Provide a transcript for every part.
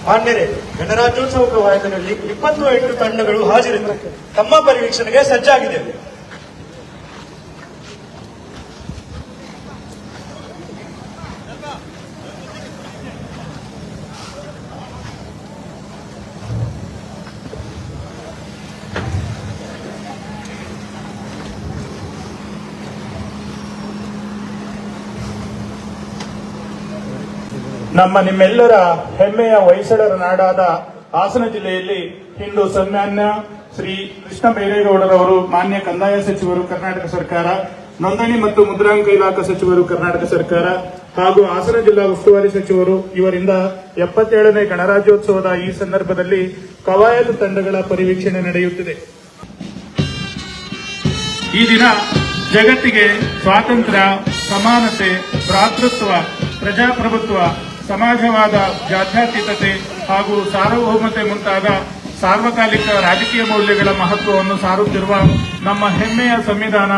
ಮಾನ್ಯರೇ, ಗಣರಾಜ್ಯೋತ್ಸವ ಕವಾಯತಿನಲ್ಲಿ 28 ತಂಡಗಳು ಹಾಜರಿದ್ದು ತಮ್ಮ ಪರಿವೀಕ್ಷಣೆಗೆ ಸಜ್ಜಾಗಿದೆ. ನಿಮ್ಮೆಲ್ಲರ ಹೆಮ್ಮೆಯ ಹೊಯ್ಸಳರ ನಾಡಾದ ಹಾಸನ ಜಿಲ್ಲೆಯಲ್ಲಿ ಇಂದು ಸನ್ಮಾನ್ಯ ಶ್ರೀ ಕೃಷ್ಣ ಬೈರೇಗೌಡರವರು, ಮಾನ್ಯ ಕಂದಾಯ ಸಚಿವರು ಕರ್ನಾಟಕ ಸರ್ಕಾರ, ನೋಂದಣಿ ಮತ್ತು ಮುದ್ರಾಂಕ ಇಲಾಖಾ ಸಚಿವರು ಕರ್ನಾಟಕ ಸರ್ಕಾರ ಹಾಗೂ ಹಾಸನ ಜಿಲ್ಲಾ ಉಸ್ತುವಾರಿ ಸಚಿವರು ಇವರಿಂದ 77ನೇ ಗಣರಾಜ್ಯೋತ್ಸವದ ಈ ಸಂದರ್ಭದಲ್ಲಿ ಕವಾಯತು ತಂಡಗಳ ಪರಿವೀಕ್ಷಣೆ ನಡೆಯುತ್ತಿದೆ. ಈ ದಿನ ಜಗತ್ತಿಗೆ ಸ್ವಾತಂತ್ರ್ಯ, ಸಮಾನತೆ, ಭ್ರಾತೃತ್ವ, ಪ್ರಜಾಪ್ರಭುತ್ವ, ಸಮಾಜವಾದ, ಜಾತ್ಯತೀತತೆ ಹಾಗೂ ಸಾರ್ವಭೌಮತೆ ಮುಂತಾದ ಸಾರ್ವಕಾಲಿಕ ರಾಜಕೀಯ ಮೌಲ್ಯಗಳ ಮಹತ್ವವನ್ನು ಸಾರುತ್ತಿರುವ ನಮ್ಮ ಹೆಮ್ಮೆಯ ಸಂವಿಧಾನ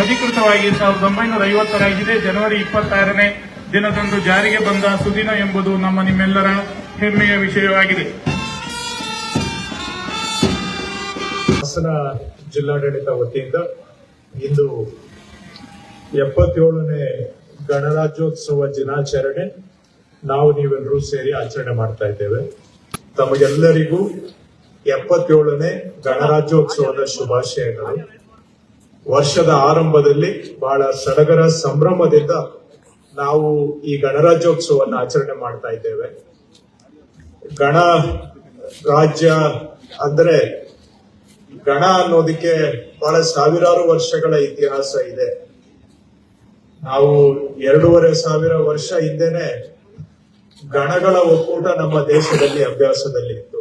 ಅಧಿಕೃತವಾಗಿ 1950ರ ಇದೇ ಜನವರಿ 26ನೇ ದಿನದಂದು ಜಾರಿಗೆ ಬಂದ ಸುದಿನ ಎಂಬುದು ನಿಮ್ಮೆಲ್ಲರ ಹೆಮ್ಮೆಯ ವಿಷಯವಾಗಿದೆ. ಹಾಸನ ಜಿಲ್ಲಾಡಳಿತ ವತಿಯಿಂದ ಇಂದು 77ನೇ ಗಣರಾಜ್ಯೋತ್ಸವ ದಿನಾಚರಣೆ ನೀವೆಲ್ಲರೂ ಸೇರಿ ಆಚರಣೆ ಮಾಡ್ತಾ ಇದ್ದೇವೆ. ತಮಗೆಲ್ಲರಿಗೂ 77ನೇ ಗಣರಾಜ್ಯೋತ್ಸವದ ಶುಭಾಶಯಗಳು. ವರ್ಷದ ಆರಂಭದಲ್ಲಿ ಬಹಳ ಸಡಗರ ಸಂಭ್ರಮದಿಂದ ನಾವು ಈ ಗಣರಾಜ್ಯೋತ್ಸವವನ್ನು ಆಚರಣೆ ಮಾಡ್ತಾ ಇದ್ದೇವೆ. ಗಣರಾಜ್ಯ ಅಂದ್ರೆ ಗಣ ಅನ್ನೋದಕ್ಕೆ ಬಹಳ ಸಾವಿರಾರು ವರ್ಷಗಳ ಇತಿಹಾಸ ಇದೆ. ನಾವು 2,500 ವರ್ಷ ಹಿಂದೆನೆ ಗಣಗಳ ಒಕ್ಕೂಟ ನಮ್ಮ ದೇಶದಲ್ಲಿ ಅಭ್ಯಾಸದಲ್ಲಿತ್ತು.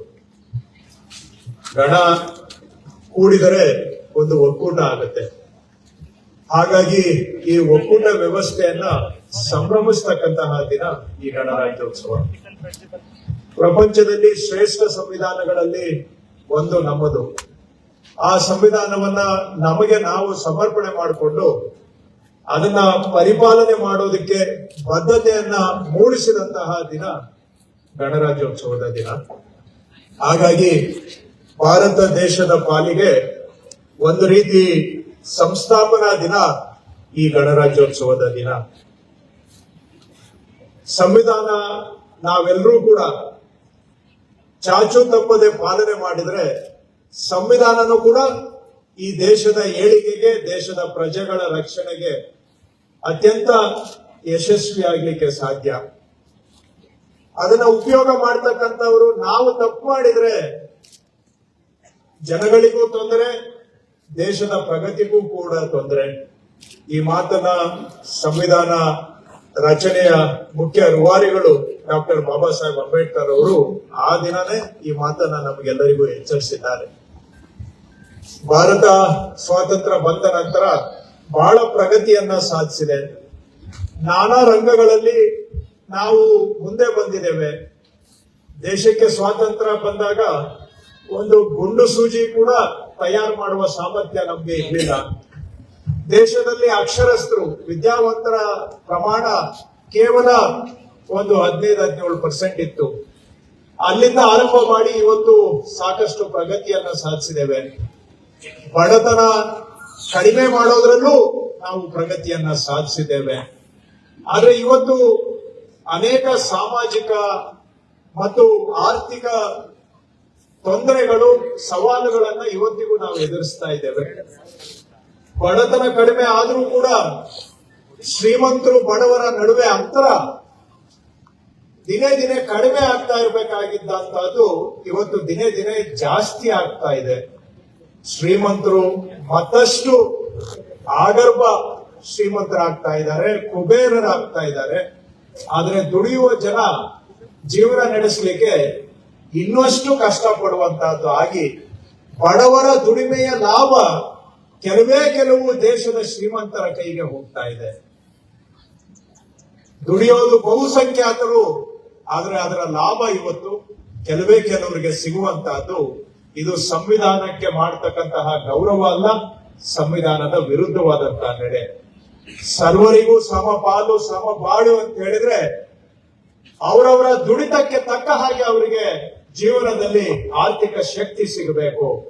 ಗಣ ಕೂಡಿದರೆ ಒಂದು ಒಕ್ಕೂಟ ಆಗುತ್ತೆ. ಹಾಗಾಗಿ ಈ ಒಕ್ಕೂಟ ವ್ಯವಸ್ಥೆಯನ್ನ ಸಂಭ್ರಮಿಸ್ತಕ್ಕಂತಹ ದಿನ ಈ ಗಣರಾಜ್ಯೋತ್ಸವ. ಪ್ರಪಂಚದಲ್ಲಿ ಶ್ರೇಷ್ಠ ಸಂವಿಧಾನಗಳಲ್ಲಿ ಒಂದು ನಮ್ಮದು. ಆ ಸಂವಿಧಾನವನ್ನ ನಮಗೆ ನಾವು ಸಮರ್ಪಣೆ ಮಾಡಿಕೊಂಡು ಅದನ್ನ ಪರಿಪಾಲನೆ ಮಾಡೋದಕ್ಕೆ ಬದ್ಧತೆಯನ್ನ ಮೂಡಿಸಿದಂತಹ ದಿನ ಗಣರಾಜ್ಯೋತ್ಸವದ ದಿನ. ಹಾಗಾಗಿ ಭಾರತ ದೇಶದ ಪಾಲಿಗೆ ಒಂದು ರೀತಿ ಸಂಸ್ಥಾಪನಾ ದಿನ ಈ ಗಣರಾಜ್ಯೋತ್ಸವದ ದಿನ. ಸಂವಿಧಾನ ನಾವೆಲ್ಲರೂ ಕೂಡ ಚಾಚು ತಪ್ಪದೆ ಪಾಲನೆ ಮಾಡಿದ್ರೆ ಸಂವಿಧಾನನೂ ಕೂಡ ಈ ದೇಶದ ಏಳಿಗೆಗೆ, ದೇಶದ ಪ್ರಜೆಗಳ ರಕ್ಷಣೆಗೆ ಅತ್ಯಂತ ಯಶಸ್ವಿಯಾಗಲಿಕ್ಕೆ ಸಾಧ್ಯ. ಅದನ್ನ ಉಪಯೋಗ ಮಾಡ್ತಕ್ಕಂಥವ್ರು ನಾವು ತಪ್ಪು ಮಾಡಿದ್ರೆ ಜನಗಳಿಗೂ ತೊಂದರೆ, ದೇಶದ ಪ್ರಗತಿಗೂ ಕೂಡ ತೊಂದರೆ. ಈ ಮಾತನ್ನ ಸಂವಿಧಾನ ರಚನೆಯ ಮುಖ್ಯ ರೂವಾರಿಗಳು ಡಾಕ್ಟರ್ ಬಾಬಾ ಸಾಹೇಬ್ ಅಂಬೇಡ್ಕರ್ ಅವರು ಆ ದಿನನೇ ಈ ಮಾತನ್ನ ನಮಗೆಲ್ಲರಿಗೂ ಎಚ್ಚರಿಸಿದ್ದಾರೆ. ಭಾರತ ಸ್ವಾತಂತ್ರ್ಯ ಬಂದ ನಂತರ ಬಹಳ ಪ್ರಗತಿಯನ್ನ ಸಾಧಿಸಿದೆ. ನಾನಾ ರಂಗಗಳಲ್ಲಿ ನಾವು ಮುಂದೆ ಬಂದಿದ್ದೇವೆ. ದೇಶಕ್ಕೆ ಸ್ವಾತಂತ್ರ್ಯ ಬಂದಾಗ ಒಂದು ಗುಂಡು ಸೂಜಿ ಕೂಡ ತಯಾರು ಮಾಡುವ ಸಾಮರ್ಥ್ಯ ನಮ್ಗೆ ಇರಲಿಲ್ಲ. ದೇಶದಲ್ಲಿ ಅಕ್ಷರಸ್ಥರು, ವಿದ್ಯಾವಂತರ ಪ್ರಮಾಣ ಕೇವಲ ಒಂದು 15-17% ಇತ್ತು. ಅಲ್ಲಿಂದ ಆರಂಭ ಮಾಡಿ ಇವತ್ತು ಸಾಕಷ್ಟು ಪ್ರಗತಿಯನ್ನ ಸಾಧಿಸಿದ್ದೇವೆ. ಬಡತನ ಕಡಿಮೆ ಮಾಡೋದ್ರಲ್ಲೂ ನಾವು ಪ್ರಗತಿಯನ್ನ ಸಾಧಿಸಿದ್ದೇವೆ. ಆದ್ರೆ ಇವತ್ತು ಅನೇಕ ಸಾಮಾಜಿಕ ಮತ್ತು ಆರ್ಥಿಕ ತೊಂದರೆಗಳು, ಸವಾಲುಗಳನ್ನ ಇವತ್ತಿಗೂ ನಾವು ಎದುರಿಸ್ತಾ ಇದ್ದೇವೆ. ಬಡತನ ಕಡಿಮೆ ಆದ್ರೂ ಕೂಡ ಶ್ರೀಮಂತರು ಬಡವರ ನಡುವೆ ಅಂತರ ದಿನೇ ದಿನೇ ಕಡಿಮೆ ಆಗ್ತಾ ಇರಬೇಕಾಗಿದ್ದಂತಹದ್ದು ಇವತ್ತು ದಿನೇ ದಿನೇ ಜಾಸ್ತಿ ಆಗ್ತಾ ಇದೆ. ಶ್ರೀಮಂತರು ಮತ್ತಷ್ಟು ಆಗರ್ಭ ಶ್ರೀಮಂತರಾಗ್ತಾ ಇದ್ದಾರೆ, ಕುಬೇರರಾಗ್ತಾ ಇದ್ದಾರೆ. ಆದ್ರೆ ದುಡಿಯುವ ಜನ ಜೀವನ ನಡೆಸಲಿಕ್ಕೆ ಇನ್ನಷ್ಟು ಕಷ್ಟಪಡುವಂತಹದ್ದು ಆಗಿ ಬಡವರ ದುಡಿಮೆಯ ಲಾಭ ಕೆಲವು ದೇಶದ ಶ್ರೀಮಂತರ ಕೈಗೆ ಹೋಗ್ತಾ ಇದೆ. ದುಡಿಯೋದು ಬಹುಸಂಖ್ಯಾತರು, ಆದ್ರೆ ಅದರ ಲಾಭ ಇವತ್ತು ಕೆಲವರಿಗೆ ಸಿಗುವಂತಹದ್ದು. ಇದು ಸಂವಿಧಾನಕ್ಕೆ ಮಾಡತಕ್ಕಂತಹ ಗೌರವ ಅಲ್ಲ, ಸಂವಿಧಾನದ ವಿರುದ್ಧವಾದಂತಹ ನಡೆ. ಸರ್ವರಿಗೂ ಸಮಪಾಲು ಸಮಬಾಳು ಅಂತ ಹೇಳಿದ್ರೆ ಅವರವರ ದುಡಿತಕ್ಕೆ ತಕ್ಕ ಹಾಗೆ ಅವರಿಗೆ ಜೀವನದಲ್ಲಿ ಆರ್ಥಿಕ ಶಕ್ತಿ ಸಿಗಬೇಕು.